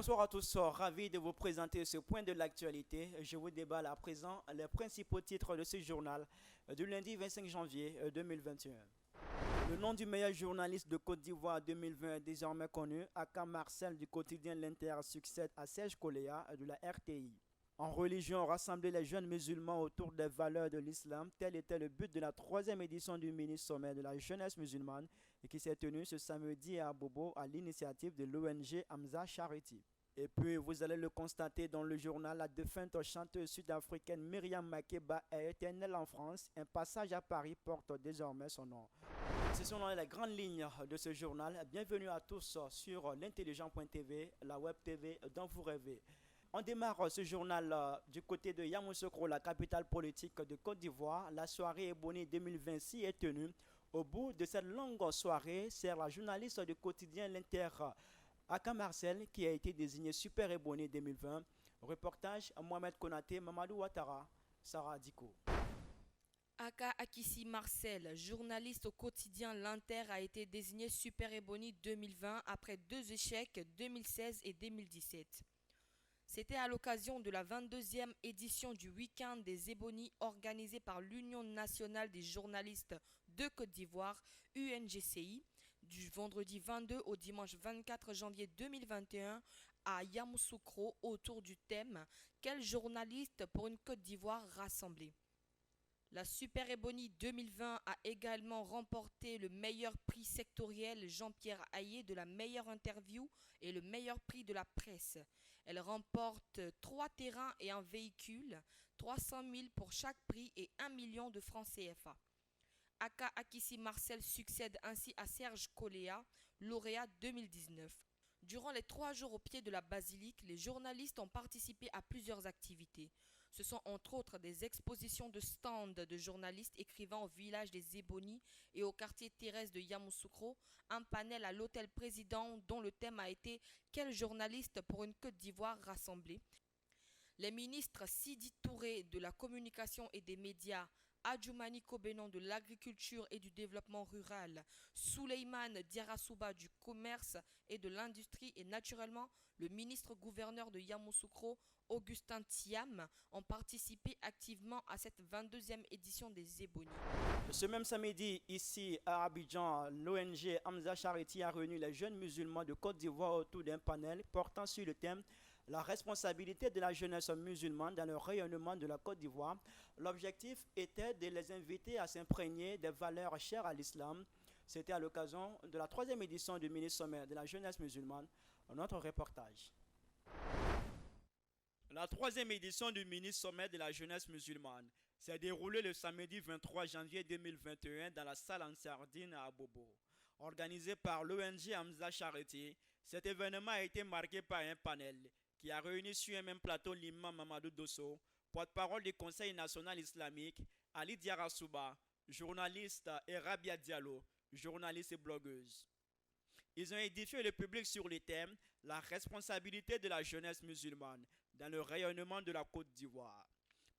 Bonsoir à tous, ravi de vous présenter ce point de l'actualité. Je vous déballe à présent les principaux titres de ce journal du lundi 25 janvier 2021. Le nom du meilleur journaliste de Côte d'Ivoire 2020 est désormais connu. Aka Marcel du quotidien L'Inter succède à Serge Koléa de la RTI. En religion, rassembler les jeunes musulmans autour des valeurs de l'islam, tel était le but de la troisième édition du mini-sommet de la jeunesse musulmane et qui s'est tenu ce samedi à Bobo à l'initiative de l'ONG Hamza Charity. Et puis, vous allez le constater dans le journal, la défunte chanteuse sud-africaine Myriam Makeba est éternelle en France. Un passage à Paris porte désormais son nom. Ce sont les grandes lignes de ce journal. Bienvenue à tous sur l'intelligent.tv, la web TV dont vous rêvez. On démarre ce journal du côté de Yamoussoukro, la capitale politique de Côte d'Ivoire. La soirée Ebony 2026 est tenue. Au bout de cette longue soirée, c'est la journaliste du quotidien L'Inter, Aka Marcel, qui a été désigné Super Ebony 2020. Reportage Mohamed Konaté, Mamadou Ouattara, Sarah Diko. Aka Akissi Marcel, journaliste au quotidien L'Inter, a été désigné Super Ebony 2020 après deux échecs 2016 et 2017. C'était à l'occasion de la 22e édition du Week-end des Ébonies organisé par l'Union nationale des journalistes de Côte d'Ivoire, UNGCI, du vendredi 22 au dimanche 24 janvier 2021 à Yamoussoukro autour du thème « Quel journaliste pour une Côte d'Ivoire rassemblée ?» La Super Ebony 2020 a également remporté le meilleur prix sectoriel Jean-Pierre Hayé de la meilleure interview et le meilleur prix de la presse. Elle remporte 3 terrains et un véhicule, 300 000 pour chaque prix et 1 million de francs CFA. Aka Akissi Marcel succède ainsi à Serge Koléa, lauréat 2019. Durant les 3 jours au pied de la basilique, les journalistes ont participé à plusieurs activités. Ce sont entre autres des expositions de stands de journalistes écrivant au village des Ébonies et au quartier Thérèse de Yamoussoukro, un panel à l'hôtel Président dont le thème a été « Quel journaliste pour une Côte d'Ivoire rassemblée ?» Les ministres Sidi Touré de la communication et des médias, Adjoumani Kobenon de l'agriculture et du développement rural, Souleymane Diarrassouba du commerce et de l'industrie et naturellement le ministre-gouverneur de Yamoussoukro, Augustin Thiam, ont participé activement à cette 22e édition des Ébonies. Ce même samedi, ici à Abidjan, l'ONG Hamza Charity a réuni les jeunes musulmans de Côte d'Ivoire autour d'un panel portant sur le thème la responsabilité de la jeunesse musulmane dans le rayonnement de la Côte d'Ivoire. L'objectif était de les inviter à s'imprégner des valeurs chères à l'islam. C'était à l'occasion de la 3e édition du mini-sommet de la jeunesse musulmane. Notre reportage. La 3e édition du mini-sommet de la jeunesse musulmane s'est déroulée le samedi 23 janvier 2021 dans la salle en Sardine à Bobo. Organisé par l'ONG Hamza Charity, cet événement a été marqué par un panel qui a réuni sur un même plateau l'imam Mamadou Dosso, porte-parole du Conseil national islamique, Ali Diarrassouba, journaliste, et Rabia Diallo, journaliste et blogueuse. Ils ont édifié le public sur les thèmes « La responsabilité de la jeunesse musulmane dans le rayonnement de la Côte d'Ivoire ».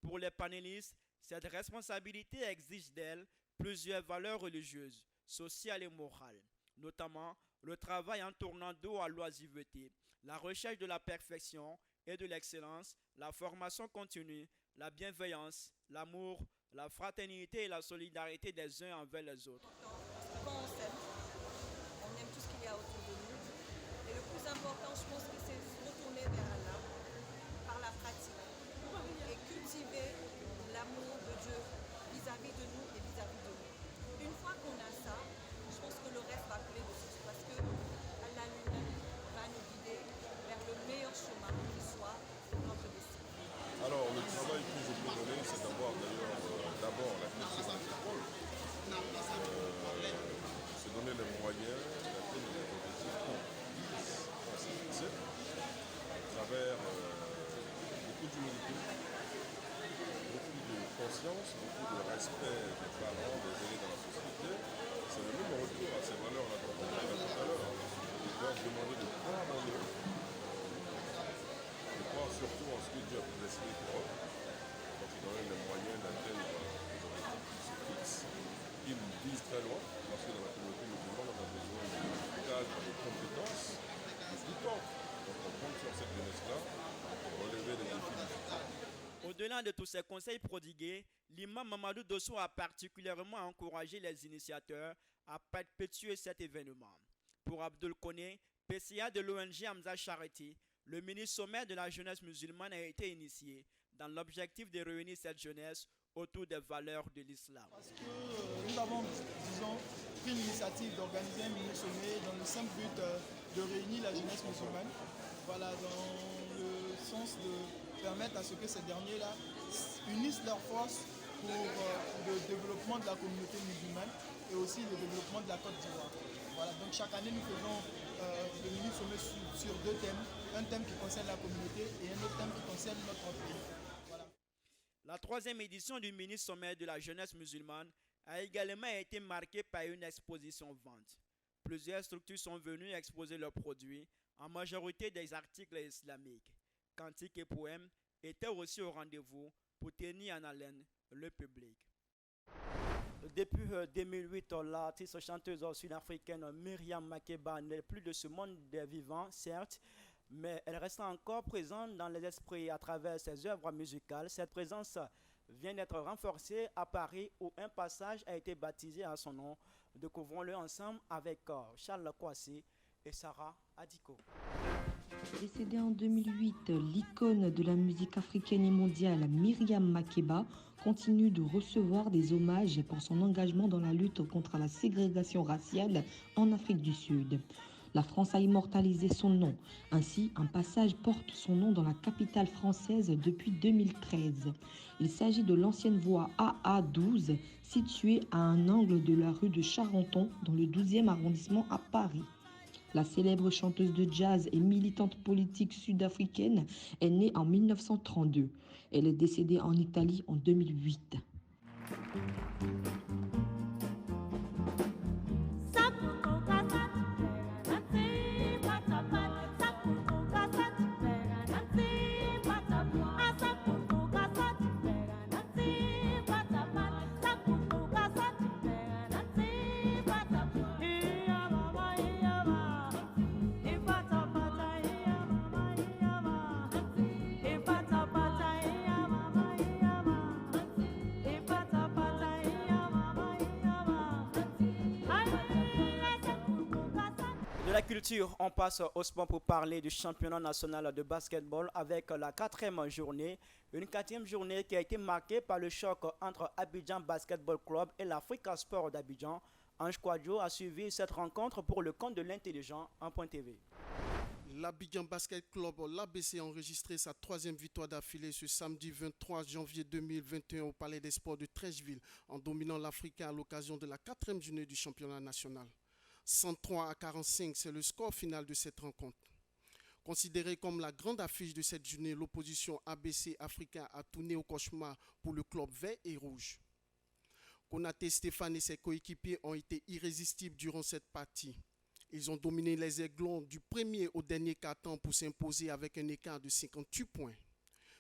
Pour les panélistes, cette responsabilité exige d'elle plusieurs valeurs religieuses, sociales et morales, notamment le travail en tournant dos à l'oisiveté, la recherche de la perfection et de l'excellence, la formation continue, la bienveillance, l'amour, la fraternité et la solidarité des uns envers les autres. Quand on aime tout ce qu'il y a autour de nous. Et le plus important, je pense que c'est de se retourner vers Allah par la pratique et cultiver l'amour de Dieu vis-à-vis de nous et vis-à-vis de nous. Une fois qu'on a ça, je pense que le reste va couler de source parce que Allah lui-même va nous guider vers le meilleur chemin qui soit notre destin. Alors, le travail que je peux donner, c'est d'abord la question des épaules. Se donner les moyens d'atteindre les objectifs qu'on s'est fixés à travers beaucoup d'humilité, beaucoup de conscience, beaucoup de respect des parents, des aînés dans la société. C'est le même retour à ces valeurs-là dont on parlait tout à l'heure. Ils doivent demander de croire en eux, de croire surtout en ce que Dieu a prédestiné pour eux, donc ils donnent les moyens d'atteindre les objectifs qui se fixent. Ils visent très loin, parce que dans la communauté musulmane, on a besoin de cadres de compétences, de tout ordre. Donc on compte sur cette jeunesse-là relever des défis difficiles. Au-delà de tous ces conseils prodigués, l'imam Mamadou Dosso a particulièrement encouragé les initiateurs à perpétuer cet événement. Pour Abdul Koné, PCA de l'ONG Hamza Charity, le mini-sommet de la jeunesse musulmane a été initié dans l'objectif de réunir cette jeunesse autour des valeurs de l'islam. Parce que nous avons, disons, pris l'initiative d'organiser un mini-sommet dans le simple but de réunir la jeunesse musulmane, voilà, dans le sens de permettre à ce que ces derniers-là unissent leurs forces pour le développement de la communauté musulmane et aussi le développement de la Côte d'Ivoire. Voilà, donc chaque année nous faisons le mini-sommet sur deux thèmes, un thème qui concerne la communauté et un autre thème qui concerne notre pays. Voilà. La troisième édition du mini-sommet de la jeunesse musulmane a également été marquée par une exposition vente. Plusieurs structures sont venues exposer leurs produits, en majorité des articles islamiques. Cantiques et poèmes étaient aussi au rendez-vous pour tenir en haleine le public. Depuis 2008, l'artiste chanteuse sud-africaine Myriam Makeba n'est plus de ce monde des vivants, certes, mais elle reste encore présente dans les esprits à travers ses œuvres musicales. Cette présence vient d'être renforcée à Paris où un passage a été baptisé à son nom. Découvrons-le ensemble avec Charles Kwasi et Sarah Adiko. Décédée en 2008, l'icône de la musique africaine et mondiale Myriam Makeba continue de recevoir des hommages pour son engagement dans la lutte contre la ségrégation raciale en Afrique du Sud. La France a immortalisé son nom. Ainsi, un passage porte son nom dans la capitale française depuis 2013. Il s'agit de l'ancienne voie AA12, située à un angle de la rue de Charenton, dans le 12e arrondissement à Paris. La célèbre chanteuse de jazz et militante politique sud-africaine est née en 1932. Elle est décédée en Italie en 2008. De la culture, on passe au sport pour parler du championnat national de basketball avec la quatrième journée. Une quatrième journée qui a été marquée par le choc entre Abidjan Basketball Club et l'Africa Sport d'Abidjan. Ange Kouadio a suivi cette rencontre pour le compte de l'intelligent en point TV. L'Abidjan Basket Club, l'ABC, a enregistré sa troisième victoire d'affilée ce samedi 23 janvier 2021 au Palais des Sports de Treichville en dominant l'Africa à l'occasion de la quatrième journée du championnat national. 103 à 45, c'est le score final de cette rencontre. Considérée comme la grande affiche de cette journée, l'opposition ABC Africa a tourné au cauchemar pour le club vert et rouge. Konaté Stéphane et ses coéquipiers ont été irrésistibles durant cette partie. Ils ont dominé les Aiglons du premier au dernier quart-temps pour s'imposer avec un écart de 58 points.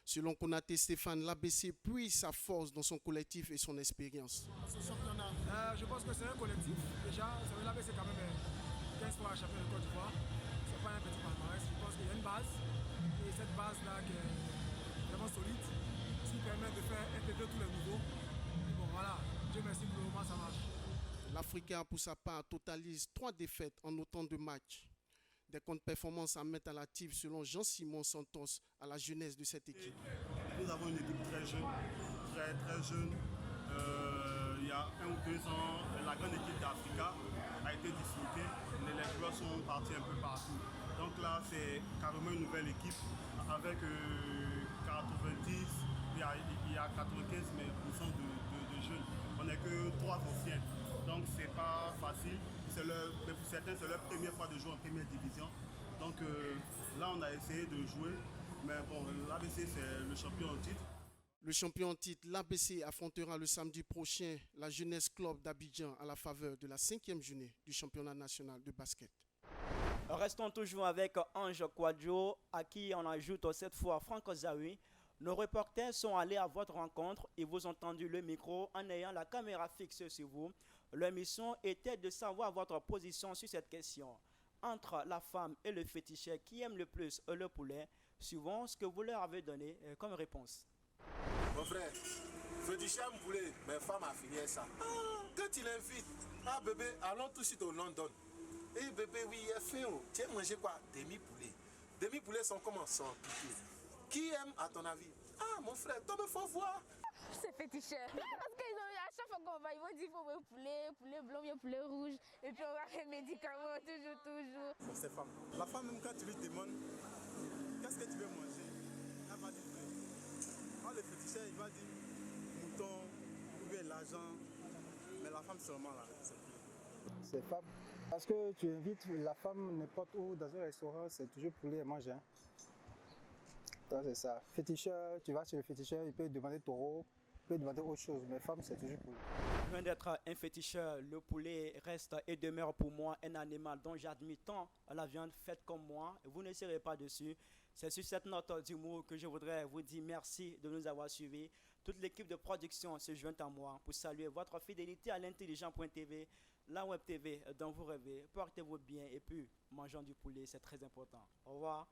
Selon Konaté Stéphane, l'ABC puise sa force dans son collectif et son expérience. Ce championnat, je pense que c'est un collectif. Déjà, l'ABC quand même 15 fois champion de Côte d'Ivoire. Ce n'est pas un petit palmarès. Je pense qu'il y a une base. Et cette base-là qui est vraiment solide, qui permet de faire intégrer tous les niveaux. Et bon voilà, Dieu merci pour le moment, ça marche. L'Africa, pour sa part, totalise 3 défaites en autant de matchs. Des contre-performances à mettre à l'actif selon Jean-Simon Santos à la jeunesse de cette équipe. Nous avons une équipe très jeune, très jeune. Il y a 1 ou 2 ans, la grande équipe d'Africa a été disloquée. Les joueurs sont partis un peu partout. Donc là, c'est carrément une nouvelle équipe avec 90, il y a 95 mais de jeunes. On n'est que 3 anciens. Donc c'est pas facile. Mais pour certains, c'est leur première fois de jouer en première division. Donc là, on a essayé de jouer. Mais bon, l'ABC, c'est le champion en titre. Le champion en titre, l'ABC, affrontera le samedi prochain la Jeunesse Club d'Abidjan à la faveur de la 5e journée du championnat national de basket. Restons toujours avec Ange Kouadio, à qui on ajoute cette fois Franck Zawi. Nos reporters sont allés à votre rencontre et vous ont tendu le micro en ayant la caméra fixée sur vous. Leur mission était de savoir votre position sur cette question. entre la femme et le féticheur, qui aime le plus le poulet? Suivant ce que vous leur avez donné comme réponse. Mon frère, féticheur aime poulet, mais femme a fini ça. Quand il invite, ah bébé, allons tout de suite au London. Et bébé, oui, il est fin. Tu aimes manger quoi? Demi-poulet. Demi-poulet sont comment? Sans piquer. Qui aime à ton avis? Ah mon frère, toi il faut voir. C'est féticheur. Parce qu'à chaque fois qu'on va, ils vont dire qu'il faut le poulet blanc, bien poulet rouge. Et puis on va faire médicaments, toujours. Pour ces femmes. La femme, même quand tu lui demandes, qu'est-ce que tu veux manger? Elle va dire poulet. Quand le féticheur, il va dire mouton, ou bien l'argent. Mais la femme seulement là, c'est poulet. C'est femme. Parce que tu invites la femme n'importe où dans un restaurant, c'est toujours poulet à manger. C'est ça. Féticheur, tu vas chez le féticheur, il peut demander taureau, il peut demander autre chose, mais femme, c'est toujours poulet. Loin d'être un féticheur, le poulet reste et demeure pour moi un animal dont j'admire tant la viande faite comme moi. Vous ne serez pas dessus. C'est sur cette note d'humour que je voudrais vous dire merci de nous avoir suivis. Toute l'équipe de production se joint à moi pour saluer votre fidélité à l'intelligent.tv, la web TV dont vous rêvez. Portez-vous bien et puis mangeons du poulet, c'est très important. Au revoir.